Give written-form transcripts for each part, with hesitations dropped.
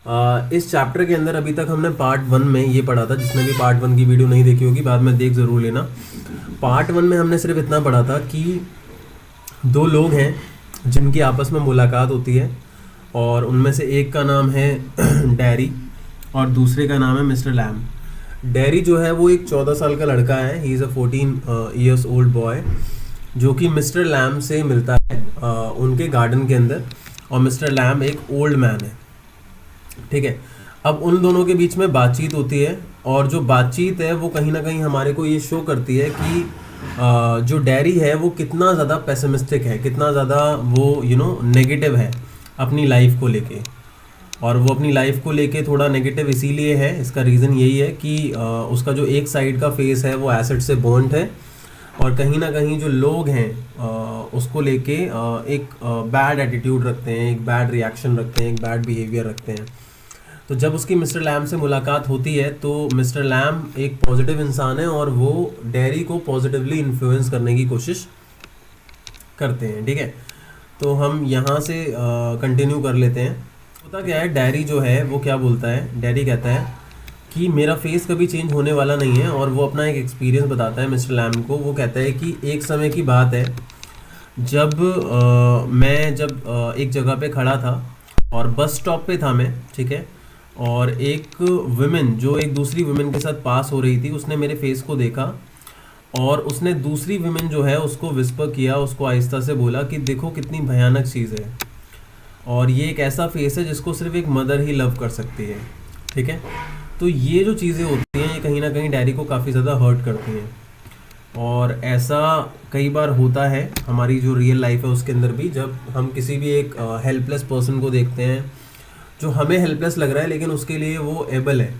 इस चैप्टर के अंदर अभी तक हमने पार्ट 1 में ये पढ़ा था। जिसने भी पार्ट 1 की वीडियो नहीं देखी होगी बाद में देख ज़रूर लेना। पार्ट 1 में हमने सिर्फ इतना पढ़ा था कि दो लोग हैं जिनकी आपस में मुलाकात होती है और उनमें से एक का नाम है डैरी और दूसरे का नाम है मिस्टर लैम। डैरी जो है वो एक 14 साल का लड़का है, he is a 14 years old boy, जो कि मिस्टर लैम से मिलता है उनके गार्डन के अंदर। और मिस्टर लैम एक ओल्ड मैन है, ठीक है। अब उन दोनों के बीच में बातचीत होती है और जो बातचीत है वो कहीं ना कहीं हमारे को ये शो करती है कि जो डैरी है वो कितना ज़्यादा पेसिमिस्टिक है, कितना ज़्यादा वो नेगेटिव है अपनी लाइफ को लेके। और वो अपनी लाइफ को लेके थोड़ा नेगेटिव इसीलिए है, इसका रीज़न यही है कि उसका जो एक साइड का फेस है वो एसिड से बर्न्ड है और कहीं ना कहीं जो लोग हैं उसको लेके एक बैड एटीट्यूड रखते हैं, एक बैड रिएक्शन रखते हैं, एक बैड बिहेवियर रखते हैं। तो जब उसकी मिस्टर लैम से मुलाकात होती है तो मिस्टर लैम एक पॉजिटिव इंसान है और वो डैरी को पॉजिटिवली इन्फ्लुएंस करने की कोशिश करते हैं, ठीक है। तो हम यहाँ से कंटिन्यू कर लेते हैं। होता क्या है, डैरी जो है वो क्या बोलता है, डैरी कहता है कि मेरा फेस कभी चेंज होने वाला नहीं है और वो अपना एक एक्सपीरियंस बताता है मिस्टर लैम को। वो कहता है कि एक समय की बात है जब मैं एक जगह पे खड़ा था और बस स्टॉप पे था मैं, ठीक है। और एक वुमेन जो एक दूसरी वुमेन के साथ पास हो रही थी, उसने मेरे फेस को देखा और उसने दूसरी वुमेन जो है उसको विस्पर किया, उसको आहिस्ता से बोला कि देखो कितनी भयानक चीज़ है और ये एक ऐसा फेस है जिसको सिर्फ एक मदर ही लव कर सकती है, ठीक है। तो ये जो चीज़ें होती हैं ये कहीं ना कहीं डैरी को काफ़ी ज़्यादा हर्ट करती हैं और ऐसा कई बार होता है हमारी जो रियल लाइफ है उसके अंदर भी। जब हम किसी भी एक हेल्पलेस पर्सन को देखते हैं जो हमें हेल्पलेस लग रहा है लेकिन उसके लिए वो एबल है,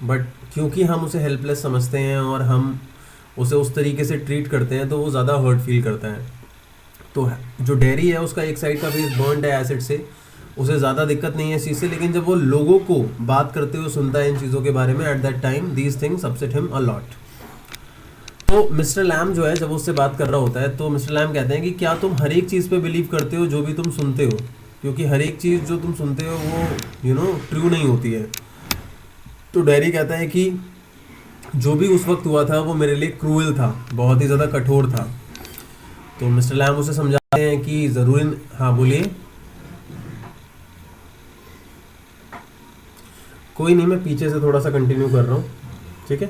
बट क्योंकि हम उसे हेल्पलेस समझते हैं और हम उसे उस तरीके से ट्रीट करते हैं तो वो ज़्यादा हर्ट फील करता है। तो जो डैरी है उसका एक साइड का फेस बर्न्ड है एसिड से, उसे ज़्यादा दिक्कत नहीं है इस चीज़ से, लेकिन जब वो लोगों को बात करते हुए सुनता है इन चीज़ों के बारे में, at that time these things upset him a lot. तो मिस्टर लैम जो है जब उससे बात कर रहा होता है तो मिस्टर लैम कहते हैं कि क्या तुम हर एक चीज़ पे बिलीव करते हो जो भी तुम सुनते हो, क्योंकि हर एक चीज़ जो तुम सुनते हो वो ट्रू नहीं होती है। तो डैरी कहता है कि जो भी उस वक्त हुआ था वो मेरे लिए क्रूएल था, बहुत ही ज़्यादा कठोर था। तो मिस्टर लैम उसे समझाते हैं कि ज़रूरी, हाँ बोलिए। कोई नहीं, मैं पीछे से थोड़ा सा कंटिन्यू कर रहा हूँ, ठीक है।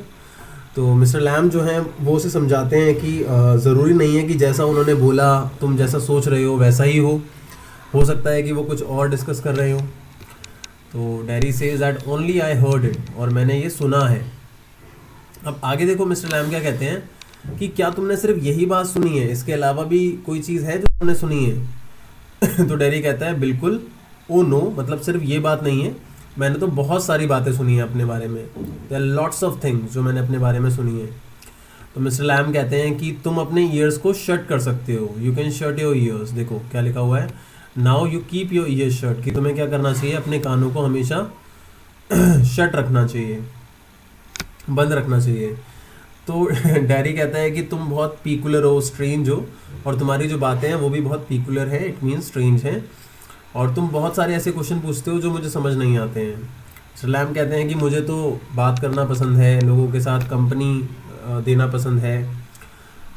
तो मिस्टर लैम जो हैं वो उसे समझाते हैं कि ज़रूरी नहीं है कि जैसा उन्होंने बोला तुम जैसा सोच रहे हो वैसा ही हो सकता है कि वो कुछ और डिस्कस कर रहे हो। तो dairy says that only I heard it, और मैंने ये सुना है। अब आगे देखो मिस्टर लैम क्या कहते हैं कि क्या तुमने सिर्फ यही बात सुनी है, इसके अलावा भी कोई चीज़ है जो तुमने सुनी है? तो डैरी कहता है बिल्कुल, ओ नो, मतलब सिर्फ ये बात नहीं है, मैंने तो बहुत सारी बातें सुनी है अपने बारे में, there are lots of things जो मैंने अपने बारे में सुनी है। तो मिस्टर लैम कहते हैं कि तुम अपने ईयर्स को शट कर सकते हो, you can shut your ears. देखो क्या लिखा हुआ है, now you keep your ears shut, कि तुम्हें क्या करना चाहिए, अपने कानों को हमेशा शट रखना चाहिए, बंद रखना चाहिए। तो डैरी कहता है कि तुम बहुत पीकुलर हो, स्ट्रेंज हो, और तुम्हारी जो बातें हैं वो भी बहुत पीकुलर है, इट मीन्स स्ट्रेंज है, और तुम बहुत सारे ऐसे क्वेश्चन पूछते हो जो मुझे समझ नहीं आते हैं। सलाम कहते हैं कि मुझे तो बात करना पसंद है, लोगों के साथ कंपनी देना पसंद है,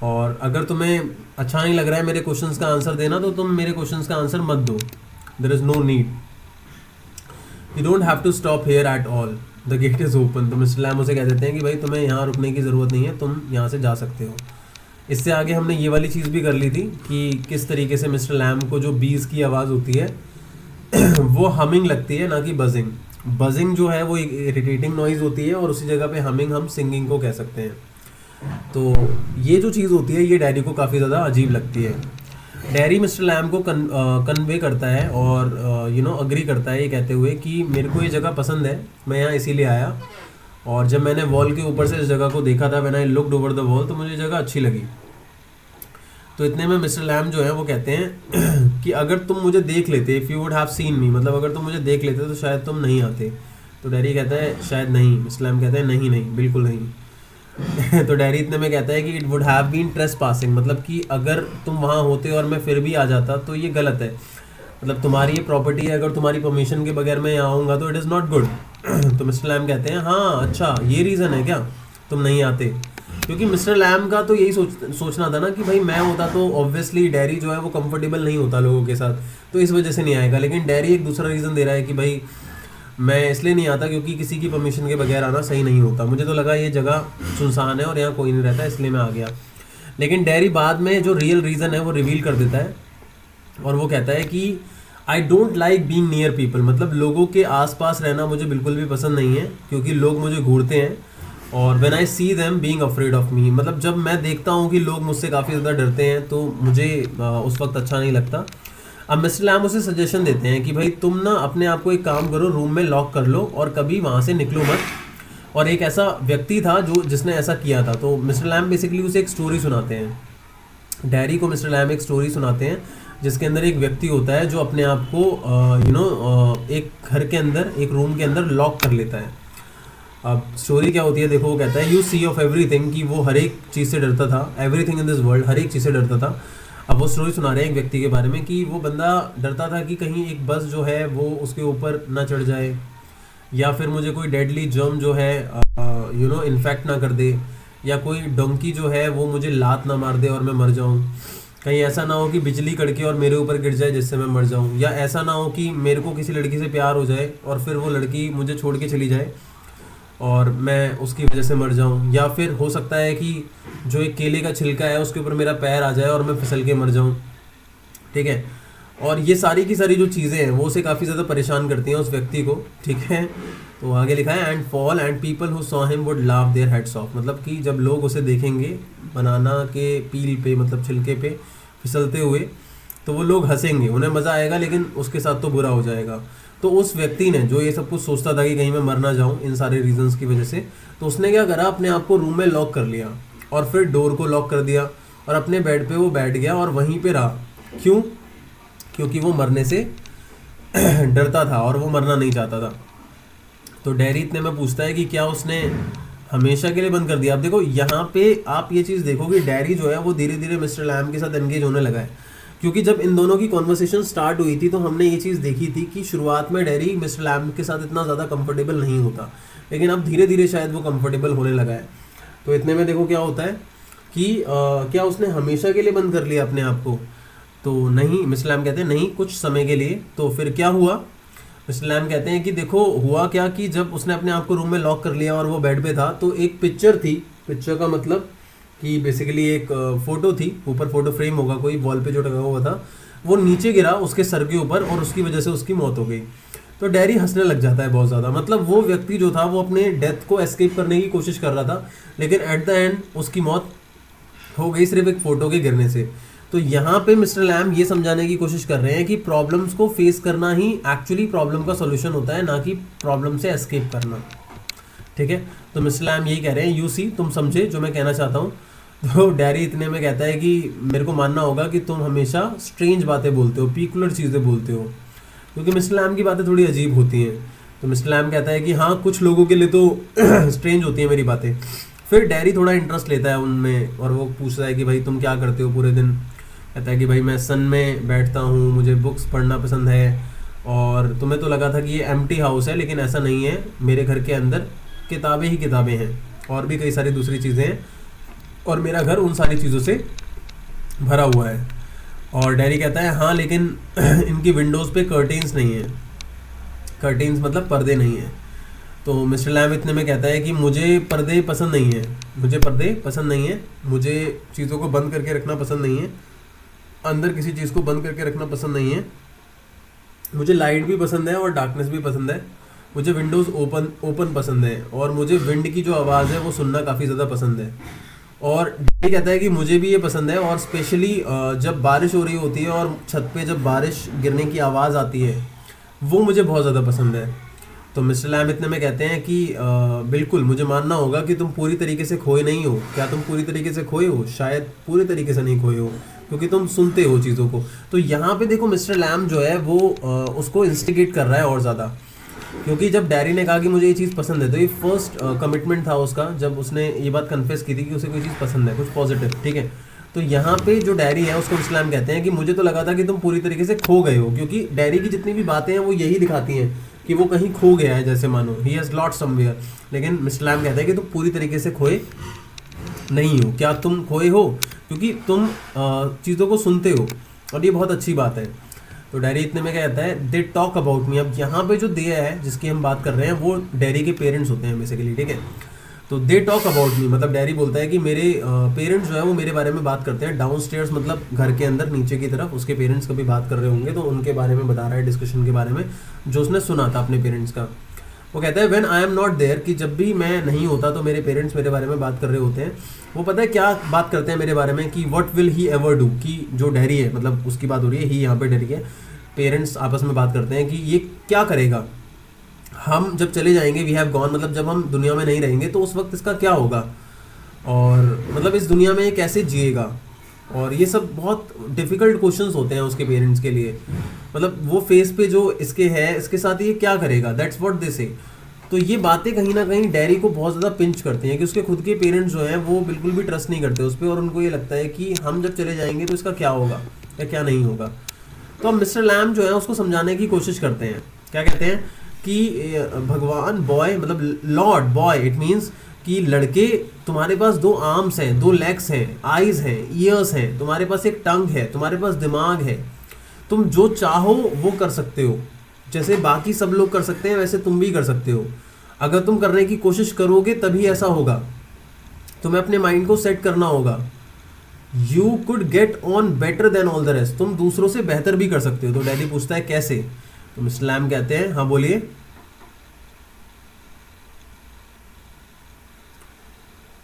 और अगर तुम्हें अच्छा नहीं लग रहा है मेरे क्वेश्चंस का आंसर देना तो तुम मेरे क्वेश्चंस का आंसर मत दो, there is no need, you don't have to stop here at all, the gate is open. तो मिस्टर लैम उसे कह देते हैं कि भाई तुम्हें यहाँ रुकने की ज़रूरत नहीं है, तुम यहाँ से जा सकते हो। इससे आगे हमने ये वाली चीज़ भी कर ली थी कि किस तरीके से मिस्टर लैम को जो बीज़ की आवाज़ होती है वो हमिंग लगती है, ना कि बजिंग। बजिंग जो है वो एक इरिटेटिंग नॉइज़ होती है और उसी जगह पे हमिंग हम सिंगिंग को कह सकते हैं। तो ये जो चीज़ होती है ये डैरी को काफ़ी ज़्यादा अजीब लगती है। डैरी मिस्टर लैम को कन्वे करता है और अग्री करता है ये कहते हुए कि मेरे को ये जगह पसंद है, मैं यहाँ इसीलिए आया, और जब मैंने वॉल के ऊपर से इस जगह को देखा था, when I looked over the wall, तो मुझे जगह अच्छी लगी। तो इतने में मिस्टर लैम जो है वो कहते हैं कि अगर तुम मुझे देख लेते, if you would have seen मी, मतलब अगर तुम मुझे देख लेते तो शायद तुम नहीं आते। तो डैरी कहता है शायद नहीं, मिस्टर लैम कहते हैं नहीं नहीं बिल्कुल नहीं। तो डैरी इतने में कहता है कि it would have been trespassing, मतलब कि अगर तुम वहाँ होते और मैं फिर भी आ जाता तो ये गलत है। मतलब तुम्हारी ये प्रॉपर्टी है, अगर तुम्हारी परमिशन के बगैर मैं यहाँ आऊँगा तो इट इज़ नॉट गुड। तो मिस्टर लैम कहते हैं हाँ अच्छा ये रीज़न है क्या तुम नहीं आते, क्योंकि मिस्टर लैम का तो यही सोचना था ना कि भाई मैं होता तो ऑब्वियसली डैरी जो है वो कंफर्टेबल नहीं होता लोगों के साथ, तो इस वजह से नहीं आएगा। लेकिन डैरी एक दूसरा रीज़न दे रहा है कि भाई मैं इसलिए नहीं आता क्योंकि किसी की परमिशन के बगैर आना सही नहीं होता, मुझे तो लगा ये जगह सुनसान है और यहाँ कोई नहीं रहता इसलिए मैं आ गया। लेकिन डैरी बाद में जो रियल रीज़न है वो रिवील कर देता है और वो कहता है कि I don't like being near people, मतलब लोगों के आसपास रहना मुझे बिल्कुल भी पसंद नहीं है क्योंकि लोग मुझे घूरते हैं, और when I see them being afraid of me, मतलब जब मैं देखता हूँ कि लोग मुझसे काफ़ी ज़्यादा डरते हैं तो मुझे उस वक्त अच्छा नहीं लगता। अब मिस्टर लैम उसे सजेशन देते हैं कि भाई तुम ना अपने आप को एक काम करो, रूम में लॉक कर लो और कभी वहाँ से निकलो मत। और एक ऐसा व्यक्ति था जो जिसने ऐसा किया था, तो मिस्टर लैम बेसिकली उसे एक स्टोरी सुनाते हैं, डैरी को मिस्टर लैम एक स्टोरी सुनाते हैं जिसके अंदर एक व्यक्ति होता है जो अपने आप को एक घर के अंदर एक रूम के अंदर लॉक कर लेता है। अब स्टोरी क्या होती है देखो, वो कहता है यू सी ऑफ एवरीथिंग, कि वो हर एक चीज़ से डरता था, एवरीथिंग इन दिस वर्ल्ड, हर एक चीज़ से डरता था। अब वो स्टोरी सुना रहे हैं एक व्यक्ति के बारे में कि वो बंदा डरता था कि कहीं एक बस जो है वो उसके ऊपर ना चढ़ जाए, या फिर मुझे कोई डेडली जर्म जो है इन्फेक्ट ना कर दे, या कोई डोंकी जो है वो मुझे लात ना मार दे और मैं मर जाऊँ, कहीं ऐसा ना हो कि बिजली कड़के और मेरे ऊपर गिर जाए जिससे मैं मर जाऊँ, या ऐसा ना हो कि मेरे को किसी लड़की से प्यार हो जाए और फिर वो लड़की मुझे छोड़ के चली जाए और मैं उसकी वजह से मर जाऊं, या फिर हो सकता है कि जो एक केले का छिलका है उसके ऊपर मेरा पैर आ जाए और मैं फिसल के मर जाऊं, ठीक है। और ये सारी की सारी जो चीज़ें हैं वो उसे काफ़ी ज़्यादा परेशान करती हैं उस व्यक्ति को, ठीक है। तो आगे लिखा है and fall and people who saw him would laugh their heads of, मतलब कि जब लोग उसे देखेंगे बनाना के पील पे, मतलब छिलके पे फिसलते हुए, तो वो लोग हंसेंगे, उन्हें मज़ा आएगा लेकिन उसके साथ तो बुरा हो जाएगा। तो उस व्यक्ति ने जो ये सब कुछ सोचता था कि कहीं मैं मर ना जाऊं इन सारे रीजंस की वजह से, तो उसने क्या करा, अपने आप को रूम में लॉक कर लिया और फिर डोर को लॉक कर दिया और अपने बेड पे वो बैठ गया और वहीं पे रहा। क्यों? क्योंकि वो मरने से डरता था और वो मरना नहीं चाहता था। तो डैरी इतने में पूछता है कि क्या उसने हमेशा के लिए बंद कर दिया। अब देखो यहाँ पे आप ये चीज़ देखो कि डैरी जो है वो धीरे धीरे मिस्टर लैम के साथ एंगेज होने लगा है, क्योंकि जब इन दोनों की कॉन्वर्सेशन स्टार्ट हुई थी तो हमने ये चीज़ देखी थी कि शुरुआत में डैरी मिस्टर लैम के साथ इतना ज़्यादा कंफर्टेबल नहीं होता, लेकिन अब धीरे धीरे शायद वो कंफर्टेबल होने लगा है। तो इतने में देखो क्या होता है कि क्या उसने हमेशा के लिए बंद कर लिया अपने आप को, तो नहीं, मिस्टर लैम कहते हैं नहीं, कुछ समय के लिए। तो फिर क्या हुआ? मिस्टर लैम कहते हैं कि देखो हुआ क्या कि जब उसने अपने आप को रूम में लॉक कर लिया और वो बेड पे था, तो एक पिक्चर थी, पिक्चर का मतलब कि बेसिकली एक फ़ोटो थी, ऊपर फोटो फ्रेम होगा कोई वॉल पे जो टंगा हुआ था, वो नीचे गिरा उसके सर के ऊपर और उसकी वजह से उसकी मौत हो गई। तो डैरी हंसने लग जाता है बहुत ज़्यादा, मतलब वो व्यक्ति जो था वो अपने डेथ को एस्केप करने की कोशिश कर रहा था, लेकिन एट द एंड उसकी मौत हो गई सिर्फ एक फ़ोटो के गिरने से। तो यहाँ पे मिस्टर लैम ये समझाने की कोशिश कर रहे हैं कि प्रॉब्लम्स को फेस करना ही एक्चुअली प्रॉब्लम का सोल्यूशन होता है, ना कि प्रॉब्लम से एस्केप करना, ठीक है। तो मिस्टर लैम यही कह रहे हैं, यू सी, तुम समझे जो मैं कहना चाहता हूँ। तो डैरी इतने में कहता है कि मेरे को मानना होगा कि तुम हमेशा स्ट्रेंज बातें बोलते हो, पीकुलर चीज़ें बोलते हो, क्योंकि मिस्टर लैम की बातें थोड़ी अजीब होती हैं। तो मिस्टर लैम कहता है कि हाँ, कुछ लोगों के लिए तो स्ट्रेंज होती है मेरी बातें। फिर डैरी थोड़ा इंटरेस्ट लेता है उनमें और वो पूछता है कि भाई तुम क्या करते हो पूरे दिन। कहता है कि भाई मैं सन में बैठता हूँ, मुझे बुक्स पढ़ना पसंद है, और तुम्हें तो लगा था कि ये एम्प्टी हाउस है, लेकिन ऐसा नहीं है, मेरे घर के अंदर किताबें ही किताबें हैं और भी कई सारी दूसरी चीज़ें हैं, और मेरा घर उन सारी चीज़ों से भरा हुआ है। और डैरी कहता है हाँ, लेकिन इनकी विंडोज़ पे कर्टेन्स नहीं है, कर्टेन्स मतलब पर्दे नहीं हैं। तो मिस्टर लैम इतने में कहता है कि मुझे पर्दे पसंद नहीं है, मुझे पर्दे पसंद नहीं है, मुझे चीज़ों को बंद करके रखना पसंद नहीं है, अंदर किसी चीज़ को बंद करके रखना पसंद नहीं है, मुझे लाइट भी पसंद है और डार्कनेस भी पसंद है, मुझे विंडोज़ ओपन पसंद है, और मुझे विंड की जो आवाज़ है वो सुनना काफ़ी ज़्यादा पसंद है। और ये कहता है कि मुझे भी ये पसंद है, और स्पेशली जब बारिश हो रही होती है और छत पे जब बारिश गिरने की आवाज़ आती है वो मुझे बहुत ज़्यादा पसंद है। तो मिस्टर लैम इतने में कहते हैं कि बिल्कुल, मुझे मानना होगा कि तुम पूरी तरीके से खोए नहीं हो। क्या तुम पूरी तरीके से खोए हो? शायद पूरी तरीके से नहीं खोए हो, क्योंकि तुम सुनते हो चीज़ों को। तो यहाँ पे देखो मिस्टर लैम जो है वो उसको इंस्टिगेट कर रहा है और ज़्यादा, क्योंकि जब डैरी ने कहा कि मुझे ये चीज़ पसंद है, तो ये फर्स्ट कमिटमेंट था उसका, जब उसने ये बात कन्फेस की थी कि उसे कोई चीज़ पसंद है, कुछ पॉजिटिव, ठीक है। तो यहाँ पे जो डैरी है उसको इस्लाम कहते हैं कि मुझे तो लगा था कि तुम पूरी तरीके से खो गए हो, क्योंकि डैरी की जितनी भी बातें हैं वो यही दिखाती हैं कि वो कहीं खो गया है, जैसे मानो ही हैज़ लॉस्ट समवेयर। लेकिन इस्लाम कहता है कि तुम पूरी तरीके से खोए नहीं हो। क्या तुम खोए हो? क्योंकि तुम चीज़ों को सुनते हो, और ये बहुत अच्छी बात है। तो डैरी इतने में क्या कहता है, दे टॉक अबाउट मी। अब यहाँ पे जो दे है जिसकी हम बात कर रहे हैं वो डैरी के पेरेंट्स होते हैं बेसिकली, ठीक है। तो दे टॉक अबाउट मी मतलब डैरी बोलता है कि मेरे पेरेंट्स जो है वो मेरे बारे में बात करते हैं। डाउन स्टेयर्स मतलब घर के अंदर नीचे की तरफ उसके पेरेंट्स कभी बात कर रहे होंगे तो उनके बारे में बता रहा है, डिस्कशन के बारे में जो उसने सुना था अपने पेरेंट्स का। वो कहता है when I am not there, कि जब भी मैं नहीं होता तो मेरे पेरेंट्स मेरे बारे में बात कर रहे होते हैं। वो पता है क्या बात करते हैं मेरे बारे में, कि what will he ever do, कि जो डैरी है मतलब उसकी बात हो रही है, ही यहाँ पे डैरी है, पेरेंट्स आपस में बात करते हैं कि ये क्या करेगा, हम जब चले जाएंगे, वी हैव गॉन मतलब जब हम दुनिया में नहीं रहेंगे तो उस वक्त इसका क्या होगा, और मतलब इस दुनिया में ये कैसे जिएगा। और ये सब बहुत डिफ़िकल्ट क्वेश्चंस होते हैं उसके पेरेंट्स के लिए, मतलब वो फेस पे जो इसके है इसके साथ ये क्या करेगा, दैट्स व्हाट दे से। तो ये बातें कहीं ना कहीं डैरी को बहुत ज़्यादा पिंच करती हैं कि उसके खुद के पेरेंट्स जो हैं वो बिल्कुल भी ट्रस्ट नहीं करते उस पर, और उनको ये लगता है कि हम जब चले जाएंगे तो इसका क्या होगा या क्या नहीं होगा। तो अब मिस्टर लैम जो है उसको समझाने की कोशिश करते हैं। क्या कहते हैं कि भगवान बॉय मतलब लॉर्ड बॉय, इट मीन्स कि लड़के तुम्हारे पास 2 आर्म्स हैं, 2 लेग्स हैं, आईज हैं, ईयर्स हैं, तुम्हारे पास एक टंग है, तुम्हारे पास दिमाग है, तुम जो चाहो वो कर सकते हो, जैसे बाकी सब लोग कर सकते हैं वैसे तुम भी कर सकते हो। अगर तुम करने की कोशिश करोगे तभी ऐसा होगा, तुम्हें अपने माइंड को सेट करना होगा। You could get on better than all the rest, तुम दूसरों से बेहतर भी कर सकते हो। तो डैडी पूछता है कैसे, तो मिस्टर लैम कहते हैं हाँ बोलिए।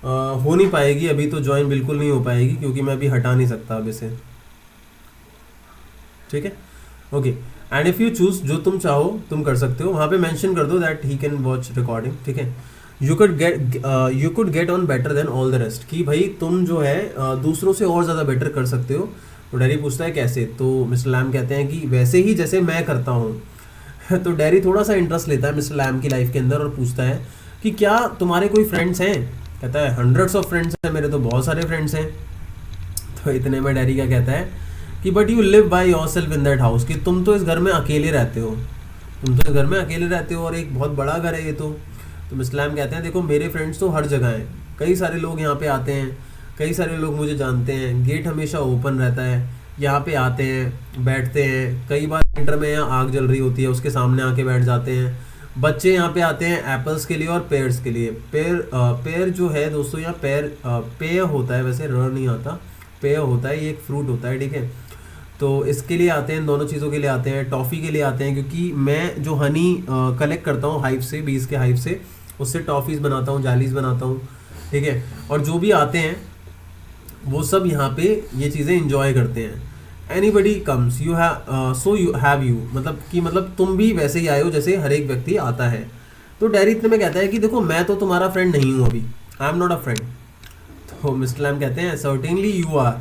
हो नहीं पाएगी अभी तो ज्वाइन बिल्कुल नहीं हो पाएगी क्योंकि मैं अभी हटा नहीं सकता अब इसे, ठीक है okay. And if you choose, जो तुम चाहो तुम कर सकते हो, वहाँ पे मेंशन कर दो that he can watch recording, ठीक है। You could get on better than all the rest, कि भाई तुम जो है दूसरों से और ज़्यादा बेटर कर सकते हो। तो डैरी पूछता है कैसे, तो मिस्टर लैम कहते हैं कि वैसे ही जैसे मैं करता हूँ। तो डैरी थोड़ा सा इंटरेस्ट लेता है मिस्टर लैम की लाइफ के अंदर और पूछता है कि क्या तुम्हारे कोई फ्रेंड्स हैं। कहता है 100s ऑफ फ्रेंड्स हैं, मेरे तो बहुत सारे फ्रेंड्स हैं। तो इतने में डैडी क्या कहता है कि but you live by yourself in that house, कि तुम तो इस घर में अकेले रहते हो, तुम तो इस घर में अकेले रहते हो और एक बहुत बड़ा घर है ये तो। मिस्टर लैम कहते हैं देखो मेरे फ्रेंड्स तो हर जगह हैं, कई सारे लोग यहाँ पे आते हैं, कई सारे लोग मुझे जानते हैं, गेट हमेशा ओपन रहता है, यहाँ पे आते हैं बैठते हैं, कई बार विंटर में यहाँ आग जल रही होती है उसके सामने आके बैठ जाते हैं। बच्चे यहाँ पे आते हैं एप्पल्स के लिए और पेयर्स के लिए। पेयर जो है दोस्तों यहाँ पेय होता है, वैसे र नहीं आता, पेय होता है, ये एक फ्रूट होता है, ठीक है। तो इसके लिए आते हैं, दोनों चीज़ों के लिए आते हैं, टॉफ़ी के लिए आते हैं, क्योंकि मैं जो हनी कलेक्ट करता हूँ हाइव से, बीज के हाइव से, उससे टॉफ़ीज़ बनाता हूँ, जालीज़ बनाता हूँ, ठीक है। और जो भी आते हैं वो सब यहाँ पे ये चीज़ें इंजॉय करते हैं। Anybody comes you have so you have you, मतलब कि मतलब तुम भी वैसे ही आए हो जैसे हर एक व्यक्ति आता है। तो डैरी इतने में कहता है कि देखो मैं तो तुम्हारा फ्रेंड नहीं हूँ अभी, आई एम नॉट अ फ्रेंड। तो मिस्टर लैम कहते हैं सर्टेनली यू आर।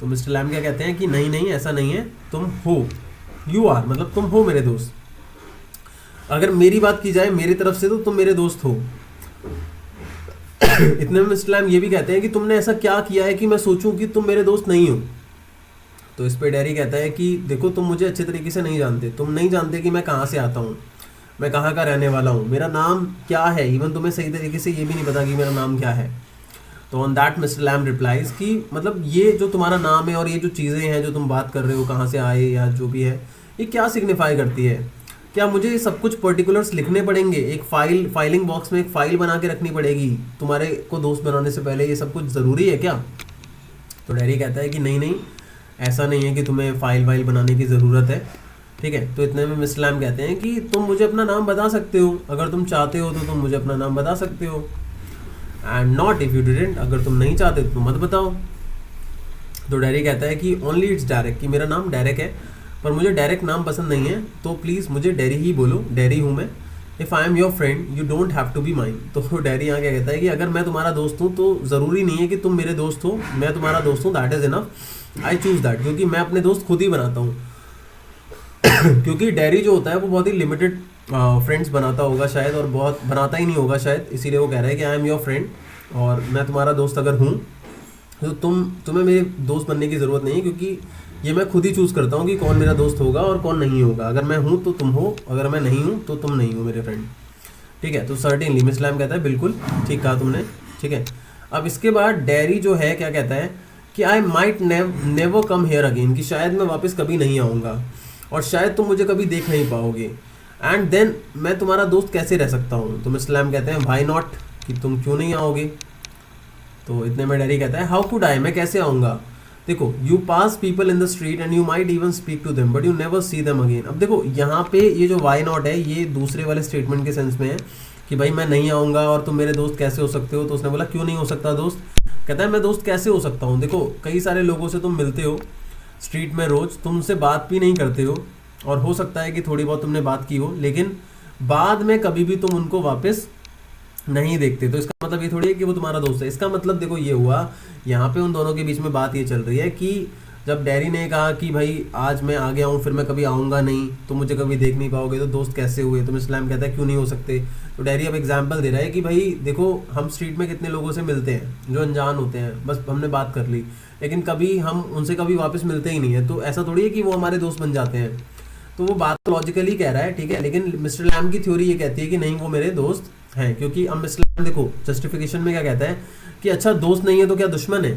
तो मिस्टर लैम क्या कहते हैं कि नहीं नहीं ऐसा नहीं है, तुम हो, यू आर मतलब तुम हो मेरे दोस्त। अगर मेरी बात की जाए मेरी तरफ से तो तुम मेरे दोस्त हो। इतने में मिस्टर लैम ये भी कहते हैं कि तुमने ऐसा क्या किया है कि मैं सोचूं कि तुम मेरे दोस्त नहीं हो। तो इस पे डैरी कहता है कि देखो तुम मुझे अच्छे तरीके से नहीं जानते, तुम नहीं जानते कि मैं कहाँ से आता हूँ, मैं कहाँ का रहने वाला हूँ, मेरा नाम क्या है, इवन तुम्हें सही तरीके से ये भी नहीं पता कि मेरा नाम क्या है। तो on that mister Lam replies कि मतलब ये जो तुम्हारा नाम है और ये जो चीज़ें हैं जो तुम बात कर रहे हो कहाँ से आए या जो भी है, ये क्या सिग्निफाई करती है। क्या मुझे ये सब कुछ पर्टिकुलर्स लिखने पड़ेंगे, एक फाइलिंग बॉक्स में एक फ़ाइल बना के रखनी पड़ेगी तुम्हारे को दोस्त बनाने से पहले, ये सब कुछ ज़रूरी है क्या। तो डैरी कहता है कि नहीं नहीं ऐसा नहीं है कि तुम्हें फाइल बनाने की ज़रूरत है, ठीक है। तो इतने में मिस्टर लैम कहते हैं कि तुम मुझे अपना नाम बता सकते हो, अगर तुम चाहते हो तो तुम मुझे अपना नाम बता सकते हो, and not if you didn't, अगर तुम नहीं चाहते तो मत बताओ। तो डैरी कहता है कि ओनली इट्स डायरेक्ट, कि मेरा नाम डायरेक्ट है पर मुझे डायरेक्ट नाम पसंद नहीं है, तो प्लीज़ मुझे डैरी ही बोलो, डैरी हूँ मैं। If I am your friend you don't have to be mine. तो डैरी यहाँ क्या कहता है कि अगर मैं तुम्हारा दोस्त हूँ तो ज़रूरी नहीं है कि तुम मेरे दोस्त हो, मैं तुम्हारा दोस्त हूँ, that is enough, I choose that, क्योंकि मैं अपने दोस्त खुद ही बनाता हूँ। क्योंकि डैरी जो होता है वो बहुत ही लिमिटेड फ्रेंड्स बनाता होगा शायद, और बहुत बनाता ही नहीं होगा शायद, इसीलिए वो कह रहा है कि आई एम योर फ्रेंड और मैं तुम्हारा दोस्त अगर हूँ तो तुम्हें मेरे दोस्त बनने की ज़रूरत नहीं है, क्योंकि ये मैं खुद ही चूज़ करता हूँ कि कौन मेरा दोस्त होगा और कौन नहीं होगा। अगर मैं हूँ तो तुम हो, अगर मैं नहीं हूँ तो तुम नहीं हो मेरे फ्रेंड। ठीक है, तो सर्टेनली मिस लैम कहता है बिल्कुल ठीक कहा तुमने। ठीक है, अब इसके बाद डैरी जो है क्या कहता है कि I might never come here again, कि शायद मैं वापस कभी नहीं आऊँगा और शायद तुम मुझे कभी देख नहीं पाओगे। एंड देन मैं तुम्हारा दोस्त कैसे रह सकता हूँ? तो मिस लैम कहते हैं वाई नॉट, कि तुम क्यों नहीं आओगे। तो इतने में डैरी कहता है हाउ कुड आई, मैं कैसे आऊँगा। देखो, you pass people in the street and you might even speak to them but you never see them again. अब देखो यहाँ पे ये जो वाई नॉट है ये दूसरे वाले स्टेटमेंट के सेंस में है कि भाई मैं नहीं आऊँगा और तुम मेरे दोस्त कैसे हो सकते हो। तो उसने बोला क्यों नहीं हो सकता दोस्त। कहता है मैं दोस्त कैसे हो सकता हूँ, देखो कई सारे लोगों से तुम मिलते हो स्ट्रीट में रोज, तुमसे बात भी नहीं करते हो और हो सकता है कि थोड़ी बहुत तुमने बात की हो, लेकिन बाद में कभी भी तुम उनको वापस नहीं देखते। तो इसका मतलब ये थोड़ी है कि वो तुम्हारा दोस्त है। इसका मतलब देखो ये हुआ, यहाँ पे उन दोनों के बीच में बात ये चल रही है कि जब डैरी ने कहा कि भाई आज मैं आ गया हूँ फिर मैं कभी आऊँगा नहीं, तो मुझे कभी देख नहीं पाओगे, तो दोस्त कैसे हुए। तो मिस लैम कहता है क्यों नहीं हो सकते। तो डैरी अब एग्जाम्पल दे रहा है कि भाई देखो हम स्ट्रीट में कितने लोगों से मिलते हैं जो अनजान होते हैं, बस हमने बात कर ली लेकिन कभी हम उनसे कभी वापस मिलते ही नहीं है। तो ऐसा थोड़ी है कि वो हमारे दोस्त बन जाते हैं। तो वो बात लॉजिकली कह रहा है, ठीक है, लेकिन मिस्टर लैम की थ्योरी ये कहती है कि नहीं वो मेरे दोस्त हैं। क्योंकि अब मिस्टर लैम देखो जस्टिफिकेशन में क्या कहता है कि अच्छा दोस्त नहीं है तो क्या दुश्मन है,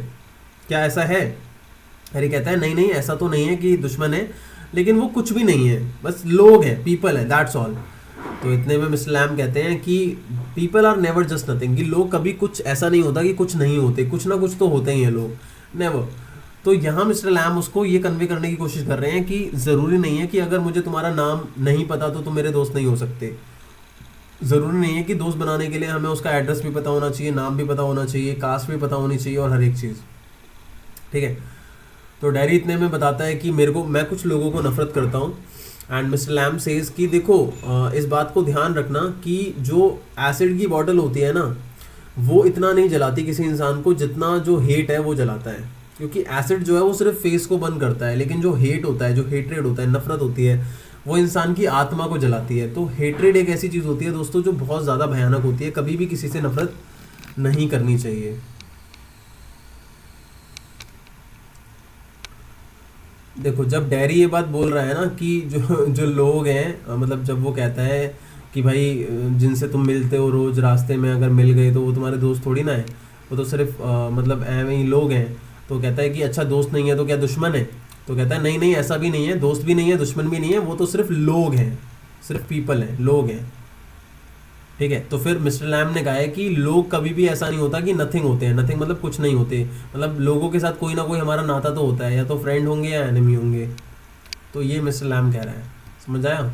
क्या ऐसा है। अरे कहता है नहीं नहीं ऐसा तो नहीं है कि दुश्मन है, लेकिन वो कुछ भी नहीं है, बस लोग हैं, पीपल है, दैट्स ऑल। तो इतने में मिस्टर लैम कहते हैं कि people are never just nothing, कि लोग कभी कुछ ऐसा नहीं होता कि कुछ नहीं होते, कुछ ना कुछ तो होते ही हैं लोग, नेवर। तो यहाँ मिस्टर लैम उसको ये कन्वे करने की कोशिश कर रहे हैं कि ज़रूरी नहीं है कि अगर मुझे तुम्हारा नाम नहीं पता तो तुम मेरे दोस्त नहीं हो सकते। ज़रूरी नहीं है कि दोस्त बनाने के लिए हमें उसका एड्रेस भी पता होना चाहिए, नाम भी पता होना चाहिए, कास्ट भी पता होनी चाहिए और हर एक चीज़। ठीक है, तो डैरी इतने में बताता है कि मैं कुछ लोगों को नफरत करता हूँ। एंड मिस्टर लैम सेज कि देखो इस बात को ध्यान रखना कि जो एसिड की बॉटल होती है ना वो इतना नहीं जलाती किसी इंसान को जितना जो हेट है वो जलाता है। क्योंकि एसिड जो है वो सिर्फ फेस को बंद करता है, लेकिन जो हेट होता है, जो हेट्रेड होता है, नफरत होती है, वो इंसान की आत्मा को जलाती है। तो हेट्रेड एक ऐसी चीज़ होती है दोस्तों जो बहुत ज़्यादा भयानक होती है, कभी भी किसी से नफरत नहीं करनी चाहिए। देखो जब डैरी ये बात बोल रहा है ना कि जो जो लोग हैं मतलब जब वो कहता है कि भाई जिनसे तुम मिलते हो रोज़ रास्ते में अगर मिल गए तो वो तुम्हारे दोस्त थोड़ी ना है, वो तो सिर्फ मतलब ऐਵੇਂ ही लोग हैं। तो कहता है कि अच्छा दोस्त नहीं है तो क्या दुश्मन है। तो कहता है नहीं नहीं ऐसा भी नहीं है, दोस्त भी नहीं है, दुश्मन भी नहीं है, वो तो सिर्फ लोग हैं, सिर्फ पीपल हैं, लोग हैं। ठीक है, तो फिर मिस्टर लैम ने कहा है कि लोग कभी भी ऐसा नहीं होता कि नथिंग होते हैं। नथिंग मतलब कुछ नहीं होते, मतलब लोगों के साथ कोई ना कोई हमारा नाता तो होता है, या तो फ्रेंड होंगे या एनिमी होंगे। तो ये मिस्टर लैम कह रहा है, समझ आया।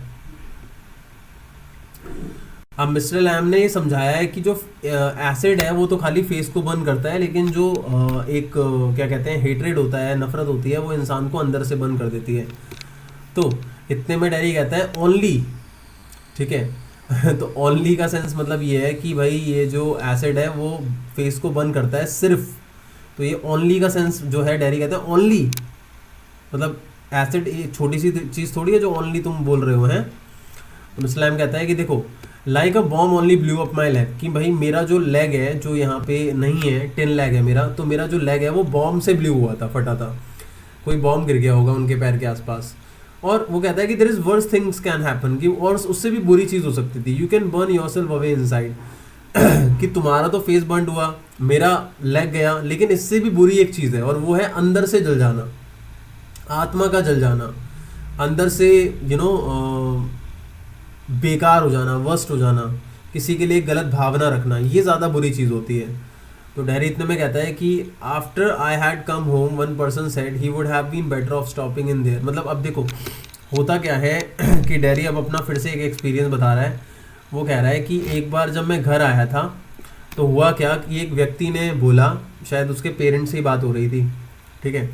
अब मिस्टर लैम ने ये समझाया है कि जो एसिड है वो तो खाली फेस को बर्न करता है, लेकिन जो क्या कहते हैं हेट्रेड होता है, नफरत होती है, वो इंसान को अंदर से बर्न कर देती है। तो इतने में डैरी कहता है ओनली, ठीक है तो ओनली का सेंस मतलब ये है कि भाई ये जो एसिड है वो फेस को बर्न करता है सिर्फ। तो ये ओनली का सेंस जो है डैरी कहता है ओनली मतलब एसिड एक छोटी सी चीज़ थोड़ी है जो ओनली तुम बोल रहे हो हैं। तो मिस्टर लैम कहता है कि देखो like a bomb only blew up my leg, कि भाई मेरा जो लेग है जो यहाँ पे नहीं है, 10 लेग है मेरा, तो मेरा जो लेग है वो बॉम्ब से ब्लू हुआ था, फटा था, कोई बॉम्ब गिर गया होगा उनके पैर के आसपास। और वो कहता है कि there is worse things can happen, कि और उससे भी बुरी चीज़ हो सकती थी। You can burn yourself away inside, कि तुम्हारा तो फेस बर्न हुआ, मेरा लेग गया, लेकिन इससे भी बुरी एक चीज़ है और वो है अंदर से जल जाना, आत्मा का जल जाना, अंदर से बेकार हो जाना, वर्स्ट हो जाना, किसी के लिए गलत भावना रखना, ये ज़्यादा बुरी चीज़ होती है। तो डैरी इतने में कहता है कि after I had come home one person said he would have been better off stopping in there. मतलब अब देखो होता क्या है कि डैरी अब अपना फिर से एक एक्सपीरियंस बता रहा है। वो कह रहा है कि एक बार जब मैं घर आया था तो हुआ क्या कि एक व्यक्ति ने बोला, शायद उसके पेरेंट्स से ही बात हो रही थी, ठीक है,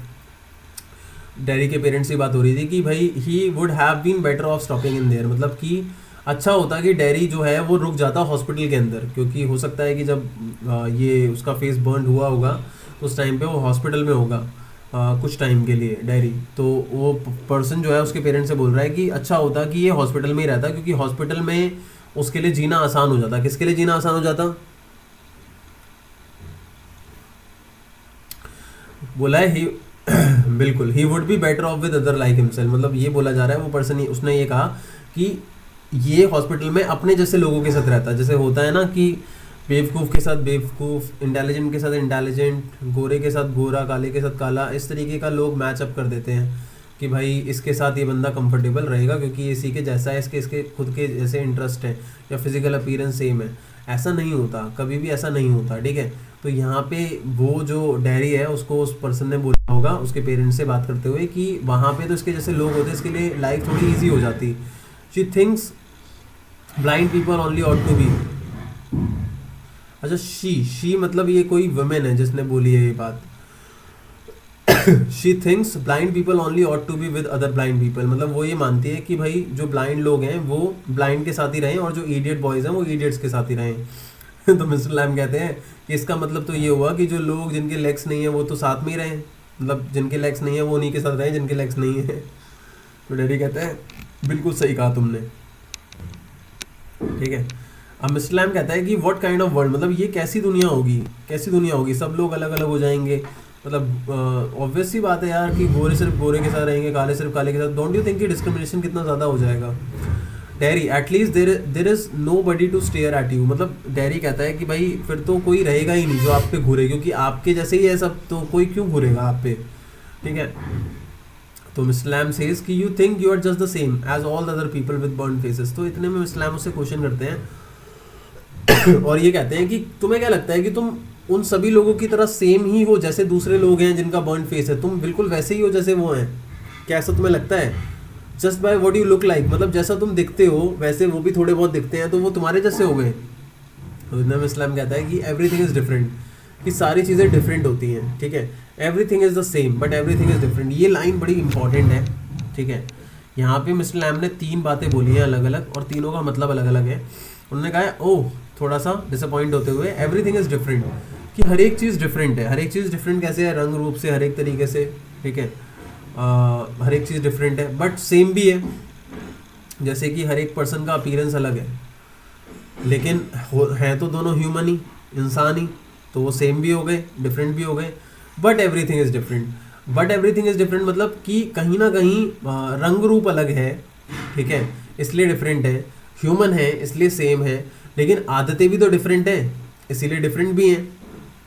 डैरी के पेरेंट्स से बात हो रही थी कि भाई he would have been better off stopping in there, मतलब कि अच्छा होता कि डैरी जो है वो रुक जाता हॉस्पिटल के अंदर, क्योंकि हो सकता है कि जब ये उसका फेस बर्न हुआ होगा तो उस टाइम पे वो हॉस्पिटल में होगा कुछ टाइम के लिए डैरी। तो वो पर्सन जो है उसके पेरेंट्स से बोल रहा है कि अच्छा होता कि ये हॉस्पिटल में ही रहता, क्योंकि हॉस्पिटल में उसके लिए जीना आसान हो जाता। किसके लिए जीना आसान हो जाता? बोला है ही बिल्कुल, he would be better of with other like himself, मतलब ये बोला जा रहा है वो पर्सन, उसने ये कहा कि ये हॉस्पिटल में अपने जैसे लोगों के साथ रहता है। जैसे होता है ना कि बेवकूफ़ के साथ बेवकूफ़, इंटेलिजेंट के साथ इंटेलिजेंट, गोरे के साथ गोरा, काले के साथ काला, इस तरीके का लोग मैच अप कर देते हैं कि भाई इसके साथ ये बंदा कंफर्टेबल रहेगा क्योंकि ये इसी के जैसा है, इसके खुद के जैसे इंटरेस्ट है या फिजिकल अपीयरेंस सेम है। ऐसा नहीं होता, कभी भी ऐसा नहीं होता, ठीक है। तो यहाँ पे वो जो डैरी है उसको उस पर्सन ने बोला होगा उसके पेरेंट्स से बात करते हुए कि वहाँ पे तो इसके जैसे लोग होते, इसके लिए लाइफ थोड़ी ईजी हो जाती। She thinks blind people only ought to be, अच्छा शी मतलब ये कोई वुमेन है जिसने बोली है ये बात। She thinks blind people only ought to be with other blind people, मतलब वो ये मानती है कि भाई जो ब्लाइंड लोग हैं वो ब्लाइंड के साथ ही रहें और जो इडियट बॉयज़ हैं वो इडियट्स के साथ ही रहें। तो मिस्टर लैम कहते हैं कि इसका मतलब तो ये हुआ कि जो लोग जिनके लेग्स नहीं है वो तो साथ में ही रहें, मतलब जिनके लेग्स नहीं है वो उन्हीं के साथ रहें जिनके लेग्स नहीं है। तो डैडी कहते हैं बिल्कुल सही कहा तुमने, ठीक है। अब मिस्टर लैम कहता है कि व्हाट काइंड ऑफ वर्ल्ड, मतलब ये कैसी दुनिया होगी, कैसी दुनिया होगी, सब लोग अलग अलग हो जाएंगे, मतलब ऑब्वियस सी बात है यार कि गोरे सिर्फ गोरे के साथ रहेंगे, काले सिर्फ काले के साथ। डोंट यू थिंक कि डिस्क्रिमिनेशन कितना ज़्यादा हो जाएगा। Darry at least there is nobody to stare at you, मतलब डैरी कहता है कि भाई फिर तो कोई रहेगा ही नहीं जो आप पे घूरे, क्योंकि आपके जैसे ही है सब, तो कोई क्यों घूरेगा आप पे, ठीक है। तो मिस्टर लैम सेज कि you think you are just the same as all the other people with burn faces. तो इतने में मिस्टर लैम उससे क्वेश्चन करते हैं और ये कहते हैं कि तुम्हें क्या लगता है कि तुम उन सभी लोगों की तरह सेम ही हो जैसे दूसरे लोग हैं जिनका बर्न फेस है, तुम बिल्कुल वैसे ही हो जैसे वो हैं, क्या ऐसा तुम्हें लगता है? Just by what you look like, मतलब जैसा तुम दिखते हो वैसे वो भी थोड़े बहुत दिखते हैं, तो वो तुम्हारे जैसे हो गए। तो इब्न इस्लाम कहता है कि एवरीथिंग इज़ डिफरेंट, कि सारी चीज़ें डिफरेंट होती हैं, ठीक है। Everything is the same but everything is different, ये लाइन बड़ी इंपॉर्टेंट है, ठीक है। यहाँ पे मिस्टर लैम ने 3 बातें बोली हैं अलग अलग और तीनों का मतलब अलग अलग है। उन्होंने कहा है ओह थोड़ा सा डिसअपॉइंट होते हुए, एवरीथिंग इज़ डिफरेंट, कि हर एक चीज़ डिफरेंट है। हर एक चीज़ डिफरेंट कैसे है? रंग रूप से, हर एक तरीके से, ठीक है। हर एक चीज़ डिफरेंट है बट सेम भी है, जैसे कि हर एक पर्सन का अपीयरेंस अलग है, लेकिन हैं तो दोनों ह्यूमन ही, इंसान ही, तो वो सेम भी हो गए, डिफरेंट भी हो गए। But everything is different, but everything is different मतलब कि कहीं ना कहीं रंग रूप अलग है, ठीक है, इसलिए डिफरेंट है। ह्यूमन है इसलिए सेम है, लेकिन आदतें भी तो डिफरेंट हैं इसीलिए डिफरेंट भी हैं।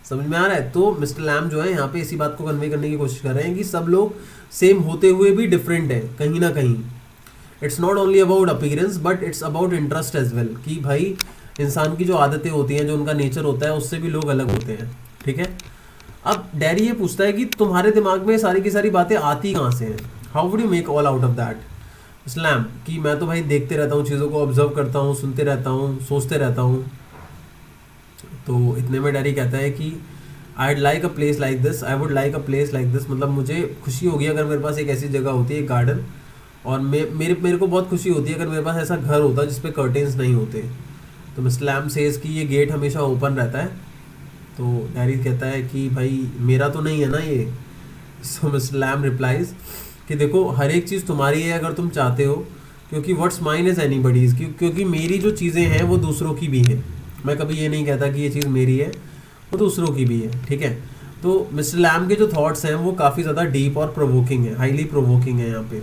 समझ में आ रहा है? तो मिस्टर लैम जो है यहाँ पे इसी बात को कन्वे करने की कोशिश कर रहे हैं कि सब लोग सेम होते हुए भी डिफरेंट है कहीं ना कहीं। It's not only about appearance but it's about interest as well, कि भाई इंसान की जो आदतें होती हैं, जो उनका नेचर होता है, उससे भी लोग अलग होते हैं, ठीक है। अब डैरी ये पूछता है कि तुम्हारे दिमाग में सारी की सारी बातें आती कहाँ से हैं? How would you make all out of that? इस्लाम कि मैं तो भाई देखते रहता हूँ, चीज़ों को ऑब्जर्व करता हूँ, सुनते रहता हूँ, सोचते रहता हूँ। तो इतने में डैरी कहता है कि I like a place like this, I would like a place like this, मतलब मुझे खुशी होगी अगर मेरे पास एक ऐसी जगह होती है, एक गार्डन, और मेरे को बहुत खुशी होती है अगर मेरे पास ऐसा घर होता जिस पे कर्टेन्स नहीं होते। तो मिस्टर लैम सेज कि ये गेट हमेशा ओपन रहता है। तो डैरी कहता है कि भाई मेरा तो नहीं है ना ये। सो मिस्टर लैम रिप्लाइज कि देखो हर एक चीज़ तुम्हारी है अगर तुम चाहते हो, क्योंकि व्हाट्स माइन इज़ एनीबडीज़, क्योंकि मेरी जो चीज़ें हैं वो दूसरों की भी हैं। मैं कभी ये नहीं कहता कि ये चीज़ मेरी है, वो दूसरों की भी है, ठीक है। तो मिस्टर लैम के जो थॉट्स हैं वो काफ़ी ज़्यादा डीप और प्रोवोकिंग है, हाईली प्रोवोकिंग है यहाँ पे।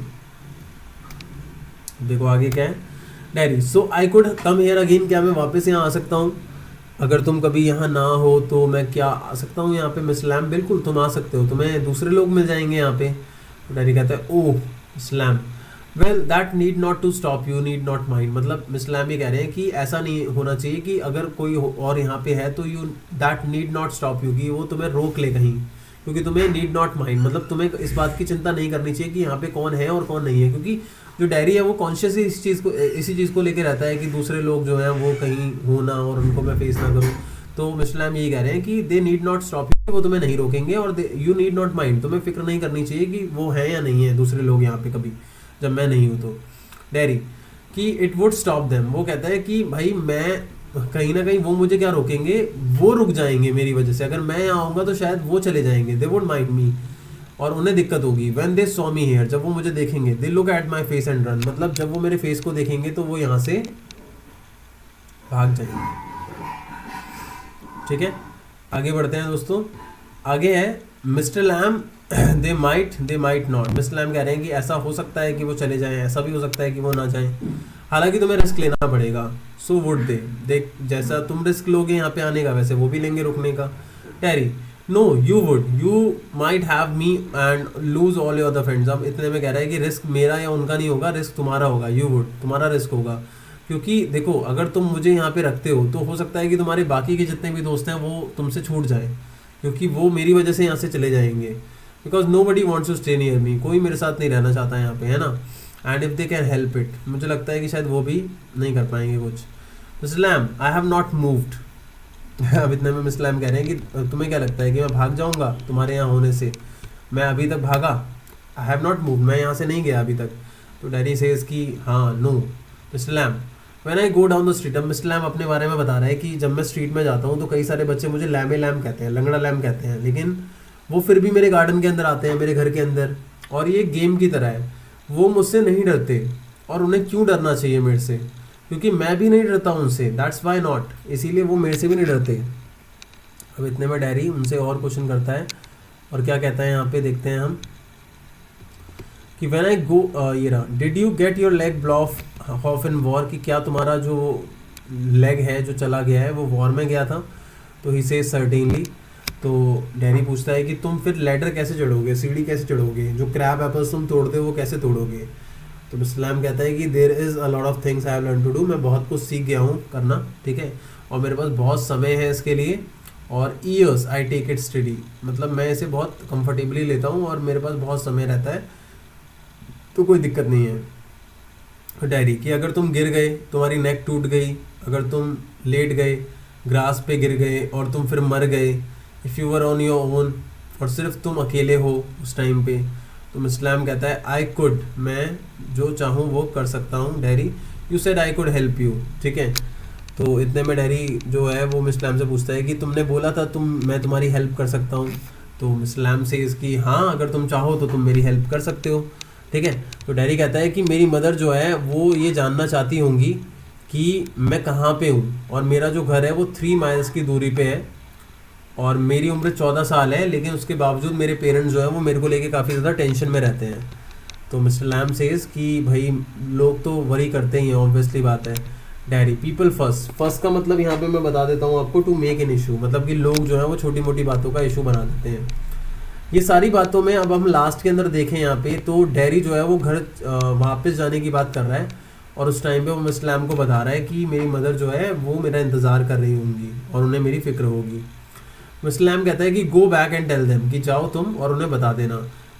देखो आगे क्या है। Diary so I could come here again, क्या मैं वापस यहाँ आ सकता हूँ? अगर तुम कभी यहाँ ना हो तो मैं क्या आ सकता हूँ यहाँ पे? मिस्टर लैम बिल्कुल तुम आ सकते हो, तुम्हें दूसरे लोग मिल जाएंगे यहाँ पे। डायरी कहता है oh slam well that need not to stop you, need not mind, मतलब मिस्टर लैम ये कह रहे हैं कि ऐसा नहीं होना चाहिए कि अगर कोई और यहाँ पे है तो you that need not stop you, कि वो तुम्हें रोक ले कहीं, क्योंकि तुम्हें नीड नॉट माइंड, मतलब तुम्हें इस बात की चिंता नहीं करनी चाहिए कि यहाँ पे कौन है और कौन नहीं है, क्योंकि जो डायरी है वो कॉन्शियसली इसी चीज़ को लेकर रहता है कि दूसरे लोग जो हैं वो कहीं हो ना और उनको मैं फेस ना करूँ। तो मिस्टर लैम यही कह रहे हैं कि they need not stop you, वो तुम्हें नहीं रोकेंगे, और यू नीड नॉट माइंड, तुम्हें फिक्र नहीं करनी चाहिए कि वो है या नहीं है दूसरे लोग यहाँ पे कभी जब मैं नहीं हूँ। तो डैरी कि इट वुड स्टॉप देम, वो कहता है कि भाई मैं कहीं ना कहीं वो मुझे क्या रोकेंगे, वो रुक जाएंगे मेरी वजह से। अगर मैं यहाँ आऊँगा तो शायद वो चले जाएंगे, दे वुड माइंड मी, और उन्हें दिक्कत होगी। When they saw me here, जब वो मुझे देखेंगे, they look at my face and run, मतलब जब वो मेरे फेस को देखेंगे तो वो यहाँ से भाग जाएंगे, ठीक है। आगे बढ़ते हैं दोस्तों। आगे है mister Lam they might not, mister Lam कह रहे हैं कि ऐसा हो सकता है कि वो चले जाएं, ऐसा भी हो सकता है कि वो ना जाएं, हालांकि तुम्हें रिस्क लेना पड़ेगा। सो वुड दे, देख जैसा तुम रिस्क लोगे यहाँ पे आने का वैसे वो भी लेंगे रुकने का। Terry no you would, you might have me and lose all your other friends. अब इतने में कह रहा है कि रिस्क मेरा या उनका नहीं होगा, रिस्क तुम्हारा होगा, यू वुड, तुम्हारा रिस्क होगा। क्योंकि देखो अगर तुम मुझे यहाँ पे रखते हो तो हो सकता है कि तुम्हारे बाकी के जितने भी दोस्त हैं वो तुमसे छूट जाएं, क्योंकि वो मेरी वजह से यहाँ से चले जाएंगे। Because nobody wants to stay near me, कोई मेरे साथ नहीं रहना चाहता यहाँ पे, है ना। And if they can help it, मुझे लगता है कि शायद वो भी नहीं कर पाएंगे कुछ। Mister Lam I have not moved. अब इतने में मिस्टर लैम कह रहे हैं कि तुम्हें क्या लगता है कि मैं भाग जाऊँगा तुम्हारे यहाँ होने से? मैं अभी तक भागा? आई हैव नॉट मूव्ड, मैं यहाँ से नहीं गया अभी तक। तो डैडी सेज कि हाँ no. Mister Lam when I go down the street, अब मिस्टर लैम अपने बारे में बता रहा है कि जब मैं स्ट्रीट में जाता हूँ तो कई सारे बच्चे मुझे लैमे लैम कहते हैं, लंगड़ा लैम कहते हैं, लेकिन वो फिर भी मेरे गार्डन के अंदर आते हैं, मेरे घर के अंदर, और ये गेम की तरह है। वो मुझसे नहीं डरते, और उन्हें क्यों डरना चाहिए मेरे से? क्योंकि मैं भी नहीं डरता उनसे, दैट्स वाई नॉट, इसीलिए वो मेरे से भी नहीं डरते। अब इतने में डैडी उनसे और क्वेश्चन करता है, और क्या कहता है यहाँ पे देखते हैं हम कि व्हेन आई गो ये रहा, did you get your leg blown off in war, कि क्या तुम्हारा जो लेग है जो चला गया है वो वॉर में गया था? तो ही सेज सर्टेनली। तो डैडी पूछता है कि तुम फिर लैडर कैसे चढ़ोगे, सीढ़ी कैसे चढ़ोगे, जो क्रैब एप्पल्स तुम तोड़ते हो वो कैसे तोड़ोगे? तो मिस्टर लैम कहता है कि there is a lot of things I have learn to do, मैं बहुत कुछ सीख गया हूँ करना, ठीक है, और मेरे पास बहुत समय है इसके लिए, और years I take it study, मतलब मैं इसे बहुत कंफर्टेबली लेता हूँ और मेरे पास बहुत समय रहता है, तो कोई दिक्कत नहीं है। डैडी कि अगर तुम गिर गए, तुम्हारी नेक टूट गई, अगर तुम लेट गए, ग्रास पे गिर गए और तुम फिर मर गए, if you were on your own, और सिर्फ तुम अकेले हो उस टाइम पे, तो मिस्टर लैम कहता है आई कुड, मैं जो चाहूँ वो कर सकता हूँ। Daddy you said I could help you, ठीक है। तो इतने में डैडी जो है वो मिस्टर लैम से पूछता है कि तुमने बोला था मैं तुम्हारी हेल्प कर सकता हूँ। तो मिस्टर लैम से इसकी हाँ अगर तुम चाहो तो तुम मेरी हेल्प कर सकते हो, ठीक है। तो डैडी कहता है कि मेरी मदर जो है वो ये जानना चाहती होंगी कि मैं कहाँ पे हूँ, और मेरा जो घर है वो 3 माइल्स की दूरी पे है, और मेरी उम्र 14 साल है, लेकिन उसके बावजूद मेरे पेरेंट्स जो है वो मेरे को लेके काफ़ी ज़्यादा टेंशन में रहते हैं। तो मिस्टर लैम सेज कि भाई लोग तो वरी करते ही हैं, ऑब्वियसली बात है। डैडी पीपल फर्स्ट का मतलब यहाँ पे मैं बता देता हूँ आपको, टू मेक एन इशू, मतलब कि लोग जो है वो छोटी मोटी बातों का इशू बना देते हैं। ये सारी बातों में अब हम लास्ट के अंदर देखें यहाँ पे, तो डैडी जो है वो घर वापस जाने की बात कर रहा है, और उस टाइम पे वो मिस्टर लैम को बता रहा है कि मेरी मदर जो है वो मेरा इंतज़ार कर रही होंगी और उन्हें मेरी फ़िक्र होगी। मिस्टर लैम कहता है कि go back and tell them, कि जाओ तुम और उन्हें बता देना।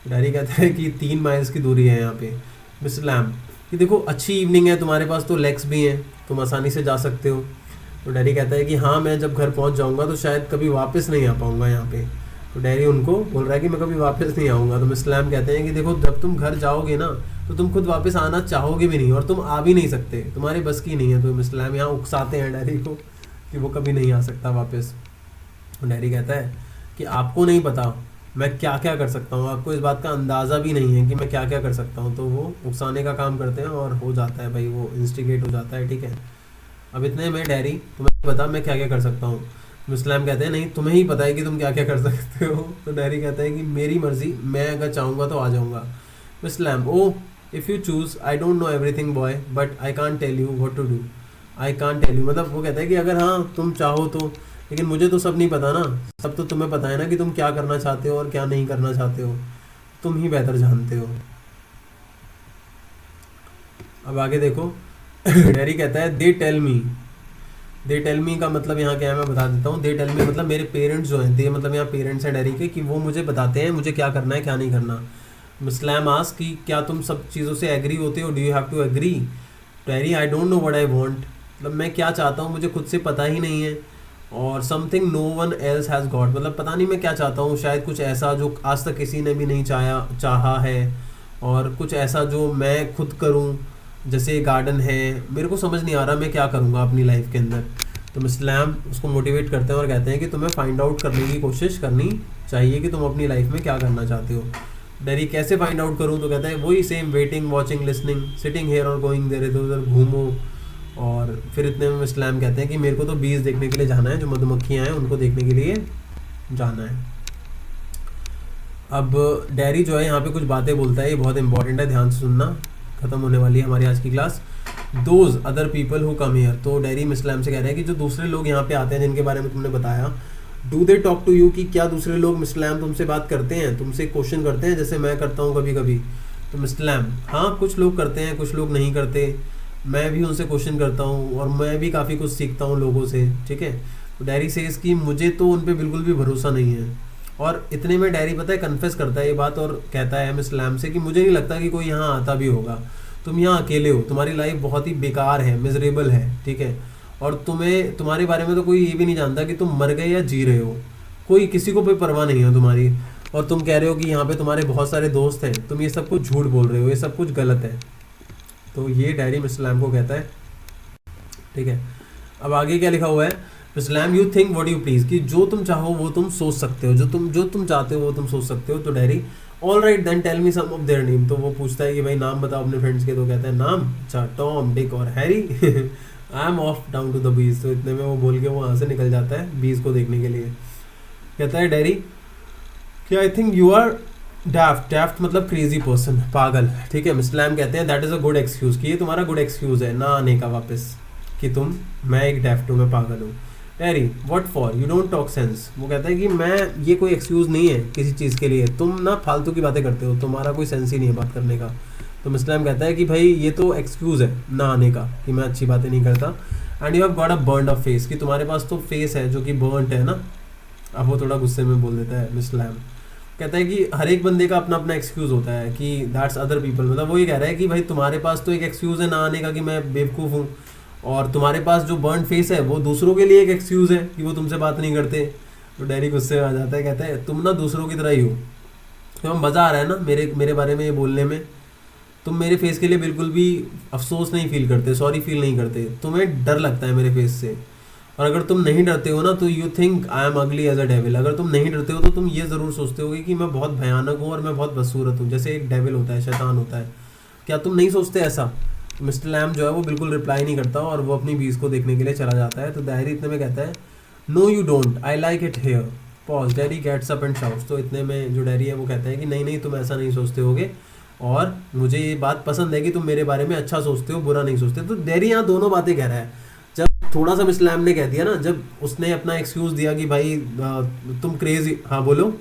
डैडी कहता है कि 3 माइल्स की दूरी है यहाँ पे। मिस्टर लैम कि देखो अच्छी इवनिंग है, तुम्हारे पास तो लेग्स भी हैं, तुम आसानी से जा सकते हो। तो डैडी कहता है कि हाँ मैं जब घर पहुँच जाऊँगा तो शायद कभी वापस नहीं आ पाऊँगा यहाँ पे। तो डैडी उनको बोल रहा है कि मैं कभी वापस नहीं आऊँगा। तो मिस्टर लैम कहते हैं कि देखो जब तुम घर जाओगे ना तो तुम खुद वापस आना चाहोगे भी नहीं, और तुम आ भी नहीं सकते, तुम्हारी बस की नहीं है। तो मिस्टर लैम यहाँ उकसाते हैं डैडी को कि वो कभी नहीं आ सकता वापस। डैडी कहता है कि आपको नहीं पता मैं क्या क्या कर सकता हूँ, आपको इस बात का अंदाज़ा भी नहीं है कि मैं क्या क्या कर सकता हूँ। तो वो उकसाने का काम करते हैं और हो जाता है भाई, वो इंस्टिगेट हो जाता है, ठीक है। अब इतने में डैडी तुम्हें पता मैं क्या क्या कर सकता हूँ। मिस्टर लैम कहते हैं नहीं तुम्हें ही पता है कि तुम क्या क्या कर सकते हो। तो डैडी कहता है कि मेरी मर्जी, मैं अगर चाहूँगा तो आ जाऊँगा। Mister Lam oh if you choose I don't know everything boy but I can't tell you what to do, I can't tell you, मतलब वो कहता है कि अगर हाँ तुम चाहो तो, लेकिन मुझे तो सब नहीं पता ना, सब तो तुम्हें पता है ना कि तुम क्या करना चाहते हो और क्या नहीं करना चाहते हो, तुम ही बेहतर जानते हो। अब आगे देखो डैडी कहता है दे टेल मी का मतलब यहाँ क्या है मैं बता देता हूँ। दे टेल मी मतलब मेरे पेरेंट्स जो हैं, दे मतलब यहाँ पेरेंट्स हैं डैडी के, कि वो मुझे बताते हैं मुझे क्या करना है क्या नहीं करना। मिस्टर लैम आस्क कि क्या तुम सब चीज़ों से एग्री होते हो, do you have to agree? Daddy I don't know what I want, मतलब मैं क्या चाहता हूँ मुझे खुद से पता ही नहीं है, और something no one else has got, मतलब पता नहीं मैं क्या चाहता हूँ, शायद कुछ ऐसा जो आज तक किसी ने भी नहीं चाहा है, और कुछ ऐसा जो मैं खुद करूँ, जैसे गार्डन है, मेरे को समझ नहीं आ रहा मैं क्या करूँगा अपनी लाइफ के अंदर। तो मिस्टर लैम उसको मोटिवेट करते हैं और कहते हैं कि तुम्हें फाइंड आउट करने की कोशिश करनी चाहिए कि तुम अपनी लाइफ में क्या करना चाहते हो। डैडी कैसे फाइंड आउट करूँ? तो कहता है वही same, waiting, watching, listening, sitting here और गोइंग देयर, इधर उधर घूमो। और फिर इतने में मिस्टर लैम कहते हैं कि मेरे को तो बीज देखने के लिए जाना है, जो मधुमक्खियाँ हैं उनको देखने के लिए जाना है। अब डैरी जो है यहाँ पे कुछ बातें बोलता है, ये बहुत इंपॉर्टेंट है, ध्यान से सुनना, खत्म होने वाली है हमारी आज की class. Those other people who come here, तो डैरी मिस लैम से कह रहे हैं कि जो दूसरे लोग यहाँ पे आते हैं जिनके बारे में तुमने बताया, do they talk to you, कि क्या दूसरे लोग मिस लैम तुमसे बात करते हैं, तुमसे क्वेश्चन करते हैं जैसे मैं करता हूँ कभी कभी। तो मिस लैम, हाँ कुछ लोग करते हैं, कुछ लोग नहीं करते, मैं भी उनसे क्वेश्चन करता हूँ और मैं भी काफ़ी कुछ सीखता हूँ लोगों से, ठीक है। तो डैरी सेज कि मुझे तो उन पर बिल्कुल भी भरोसा नहीं है। और इतने में डैरी पता है कन्फेस करता है ये बात और कहता है मिस लैम से कि मुझे नहीं लगता कि कोई यहाँ आता भी होगा, तुम यहाँ अकेले हो, तुम्हारी लाइफ बहुत ही बेकार है, मिजरेबल है, ठीक है। और तुम्हें, तुम्हारे बारे में तो कोई ये भी नहीं जानता कि तुम मर गए या जी रहे हो, कोई किसी को कोई परवाह नहीं है तुम्हारी। और तुम कह रहे हो कि यहाँ पे तुम्हारे बहुत सारे दोस्त हैं, तुम ये सब कुछ झूठ बोल रहे हो, ये सब कुछ गलत है। तो ये डैरी मिस लैम को कहता है, ठीक है। अब आगे क्या लिखा हुआ है, miss Lam you think what you please, कि जो तुम चाहो वो तुम सोच सकते हो, जो तुम चाहते हो वो तुम सोच सकते हो। तो Darry, all right then tell me some of their name, तो वो पूछता है कि भाई नाम बताओ अपने फ्रेंड्स के। तो कहता है नाम, अच्छा टॉम, डिक और Harry. I am off down to the beach. तो इतने में वो बोल के वो वहाँ से निकल जाता है बीच को देखने के लिए। कहता है डैरी कि आई थिंक यू आर डैफ्ट, डैफ्ट मतलब क्रेजी पर्सन, पागल, ठीक है। मिस लैम कहते हैं that is a good excuse, कि ये तुम्हारा गुड एक्सक्यूज़ है ना आने का वापस, कि मैं एक डैफ्ट हूँ, मैं पागल हूँ। Dairy what for, you don't talk sense, वो कहता है कि मैं, ये कोई एक्सक्यूज़ नहीं है किसी चीज़ के लिए, तुम ना फालतू की बातें करते हो, तुम्हारा कोई सेंस ही नहीं है बात करने का। तो मिस लैम कहता है कि भाई ये तो एक्सक्यूज़ है ना आने का, कि मैं अच्छी बातें नहीं करता। And you have got a burned up face, कि तुम्हारे पास तो फेस है जो कि बर्न्ड है ना। अब वो थोड़ा गुस्से में बोल देता है मिस लैम, कहता है कि हर एक बंदे का अपना अपना एक्सक्यूज़ होता है, कि दैट्स अदर पीपल, मतलब वो ये कह रहा है कि भाई तुम्हारे पास तो एक एक्सक्यूज़ है ना आने का कि मैं बेवकूफ़ हूँ, और तुम्हारे पास जो बर्न फेस है वो दूसरों के लिए एक एक्सक्यूज़ है कि वो तुमसे बात नहीं करते। तो डैरी गुस्से में आ जाता है, कहता है तुम ना दूसरों की तरह ही हो, तो मज़ा आ रहा है ना मेरे बारे में ये बोलने में, तुम मेरे फेस के लिए बिल्कुल भी अफसोस नहीं फील करते, सॉरी फील नहीं करते, तुम्हें डर लगता है मेरे फेस से। और अगर तुम नहीं डरते हो ना तो यू थिंक आई एम अगली एज अ डेविल, अगर तुम नहीं डरते हो तो तुम ये ज़रूर सोचते होगे कि मैं बहुत भयानक हूँ और मैं बहुत बदसूरत हूँ, जैसे एक डेविल होता है, शैतान होता है। क्या तुम नहीं सोचते ऐसा? मिस्टर लैम जो है वो बिल्कुल रिप्लाई नहीं करता और वो अपनी बीज को देखने के लिए चला जाता है। तो डायरी इतने में कहता है no you don't, I like it here, pause, Darry gets up and shouts. तो इतने में जो डैरी है वो कहता है कि नहीं नहीं तुम ऐसा नहीं सोचते होगे, और मुझे ये बात पसंद है कि तुम मेरे बारे में अच्छा सोचते हो, बुरा नहीं सोचते। तो डैरी यहाँ दोनों बातें कह रहा है। जब थोड़ा सा मिस लैम ने कह दिया ना, जब उसने अपना एक्सक्यूज दिया कि भाई तुम क्रेजी, हाँ बोलो।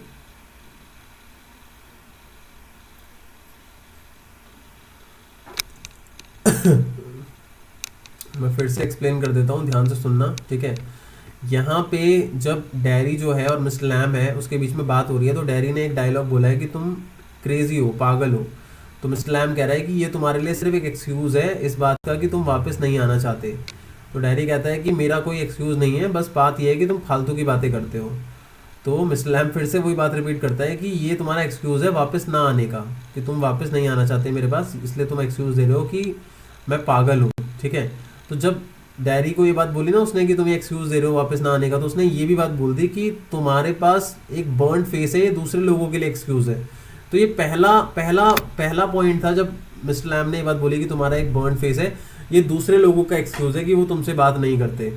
मैं फिर से एक्सप्लेन कर देता हूँ, ध्यान से सुनना, ठीक है। यहाँ पे जब डैरी जो है और मिस लैम है उसके बीच में बात हो रही है, तो डैरी ने एक डायलॉग बोला है कि तुम क्रेजी हो, पागल हो। तो मिस लैम कह रहा है कि ये तुम्हारे लिए सिर्फ एक एक्सक्यूज़ है इस बात का कि तुम वापस नहीं आना चाहते। तो डैरी कहता है कि मेरा कोई एक्सक्यूज़ नहीं है, बस बात यह है कि तुम फालतू की बातें करते हो। तो मिस लैम फिर से वही बात रिपीट करता है कि ये तुम्हारा एक्सक्यूज़ है वापस ना आने का, कि तुम वापस नहीं आना चाहते मेरे पास, इसलिए तुम एक्सक्यूज़ दे रहे हो कि मैं पागल हूँ, ठीक है। तो जब डैरी को ये बात बोली ना उसने कि तुम एक्सक्यूज़ दे रहे हो वापस ना आने का, तो उसने ये भी बात बोल दी कि तुम्हारे पास एक बर्न फेस है, ये दूसरे लोगों के लिए एक्सक्यूज़ है। तो ये पहला पहला पहला पॉइंट था जब मिस्टर लैम ने ये बात बोली कि तुम्हारा एक बर्न फेस है, ये दूसरे लोगों का एक्सक्यूज़ है कि वो तुमसे बात नहीं करते।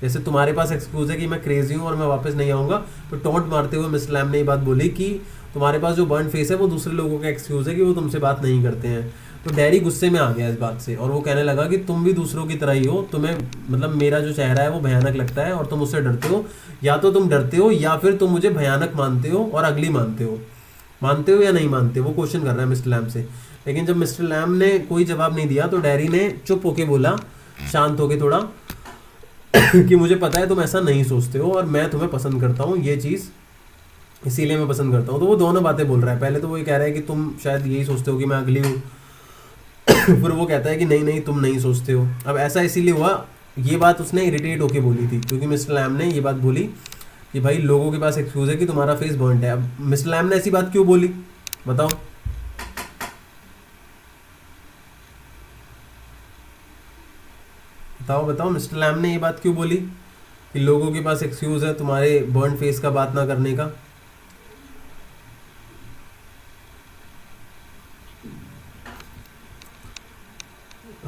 जैसे तुम्हारे पास एक्सक्यूज़ है कि मैं क्रेजी हूँ और मैं वापस नहीं आऊँगा, तो टोंट मारते हुए मिस्टर लैम ने ये बात बोली कि तुम्हारे पास जो बर्न फेस है वो दूसरे लोगों का एक्सक्यूज़ है कि वो तुमसे बात नहीं करते हैं। तो डैरी गुस्से में आ गया इस बात से और वो कहने लगा कि तुम भी दूसरों की तरह ही हो, तुम्हें मतलब मेरा जो चेहरा है वो भयानक लगता है और तुम उससे डरते हो, या तो तुम डरते हो या फिर तुम मुझे भयानक मानते हो और अगली मानते हो या नहीं मानते। वो क्वेश्चन कर रहा है मिस्टर लैम से। लेकिन जब मिस्टर लैम ने कोई जवाब नहीं दिया तो डैरी ने चुप होके बोला, शांत होके थोड़ा, कि मुझे पता है तुम ऐसा नहीं सोचते हो और मैं तुम्हें पसंद करता हूँ, ये चीज़ इसीलिए मैं पसंद करता हूँ। तो वो दोनों बातें बोल रहा है। पहले तो वो ये कह रहा है कि तुम शायद यही सोचते हो कि मैं अगली हूँ, फिर वो कहता है कि नहीं नहीं तुम नहीं सोचते हो। अब ऐसा इसीलिए हुआ, ये बात उसने इरिटेट होके बोली थी क्योंकि मिस्टर लैम ने ये बात बोली कि भाई लोगों के पास एक्सक्यूज़ है कि तुम्हारा फेस बर्न्ड है। अब मिस्टर लैम ने ऐसी बात क्यों बोली बताओ? बताओ बताओ, मिस्टर लैम ने ये बात क्यों बोली कि लोगों के पास एक्सक्यूज़ है तुम्हारे बर्न फेस का बात ना करने का?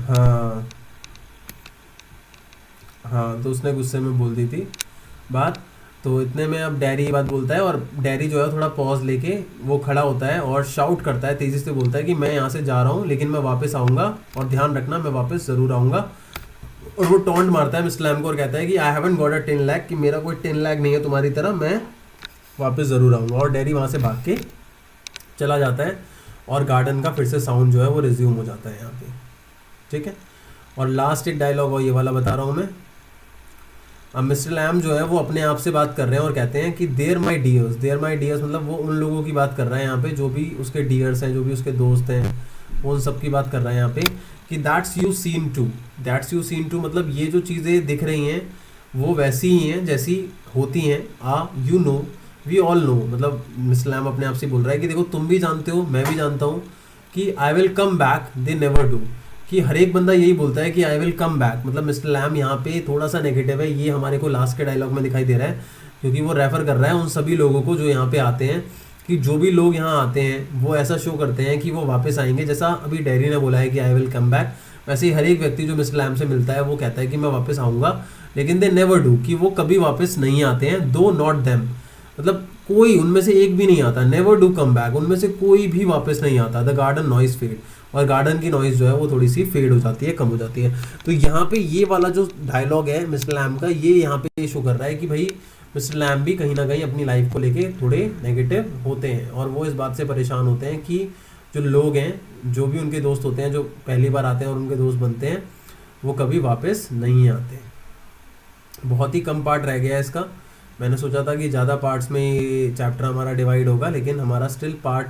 हाँ हाँ, तो उसने गुस्से में बोल दी थी बात। तो इतने में अब डैरी ये बात बोलता है, और डैरी जो है थोड़ा पॉज लेके वो खड़ा होता है और शाउट करता है, तेज़ी से बोलता है कि मैं यहाँ से जा रहा हूँ लेकिन मैं वापस आऊँगा, और ध्यान रखना मैं वापस ज़रूर आऊँगा। और वो टॉन्ट मारता है मिस्टर लैम को और कहता है कि I haven't got a 10 lakh, कि मेरा कोई 10 लाख नहीं है तुम्हारी तरह, मैं वापस ज़रूर आऊँगा। और डैरी वहाँ से भाग के चला जाता है और गार्डन का फिर से साउंड जो है वो रिज्यूम हो जाता है यहाँ पे, ठीक है। और लास्ट एक डायलॉग और ये वाला बता रहा हूँ मैं। अब मिस्टर लैम जो है वो अपने आप से बात कर रहे हैं और कहते हैं कि देयर माई डियर्स, मतलब वो उन लोगों की बात कर रहा है यहाँ पे जो भी उसके डियर्स हैं, जो भी उसके दोस्त हैं, वो उन सब की बात कर रहा है यहाँ पे कि दैट्स यू सीन टू, मतलब ये जो चीज़ें दिख रही हैं वो वैसी ही हैं जैसी होती हैं। You know we all know, मतलब मिस्टर लैम अपने आप से बोल रहा है कि देखो तुम भी जानते हो, मैं भी जानता हूँ कि I will come back, they never do, कि हर एक बंदा यही बोलता है कि आई विल कम बैक। मतलब मिस्टर लैम यहाँ पे थोड़ा सा नेगेटिव है, ये हमारे को लास्ट के डायलॉग में दिखाई दे रहा है, क्योंकि वो रेफर कर रहा है उन सभी लोगों को जो यहाँ पे आते हैं, कि जो भी लोग यहाँ आते हैं वो ऐसा शो करते हैं कि वो वापस आएंगे। जैसा अभी डैरी ने बोला है कि आई विल कम बैक, वैसे ही हर एक व्यक्ति जो मिस्टर लैम से मिलता है वो कहता है कि मैं वापस आऊँगा, लेकिन दे नेवर डू, कि वो कभी वापस नहीं आते हैं। दो नॉट देम, मतलब कोई उनमें से एक भी नहीं आता, नेवर डू कम बैक, उनमें से कोई भी वापस नहीं आता। द गार्डन नॉइज फेड, और गार्डन की नॉइज जो है वो थोड़ी सी फेड हो जाती है, कम हो जाती है। तो यहाँ पे ये वाला जो डायलॉग है मिस्टर लैम का, ये यहाँ पे शो कर रहा है कि भाई मिस्टर लैम भी कहीं ना कहीं अपनी लाइफ को लेके थोड़े नेगेटिव होते हैं, और वो इस बात से परेशान होते हैं कि जो लोग हैं, जो भी उनके दोस्त होते हैं, जो पहली बार आते हैं और उनके दोस्त बनते हैं, वो कभी वापस नहीं आते। बहुत ही कम पार्ट रह गया है इसका। मैंने सोचा था कि ज़्यादा पार्ट्स में ये चैप्टर हमारा डिवाइड होगा, लेकिन हमारा स्टिल पार्ट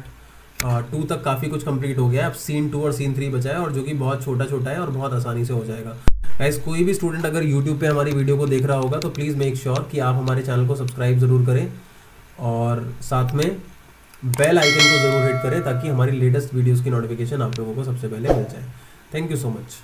2 तक काफ़ी कुछ कंप्लीट हो गया है। अब सीन 2 और सीन 3 बचा है, और जो कि बहुत छोटा छोटा है और बहुत आसानी से हो जाएगा। गाइस, कोई भी स्टूडेंट अगर यूट्यूब पे हमारी वीडियो को देख रहा होगा तो प्लीज़ मेक श्योर कि आप हमारे चैनल को सब्सक्राइब ज़रूर करें, और साथ में बेल आइकन को ज़रूर हिट करें, ताकि हमारी लेटेस्ट वीडियोज़ की नोटिफिकेशन आप लोगों को सबसे पहले मिल जाए। Thank you so much.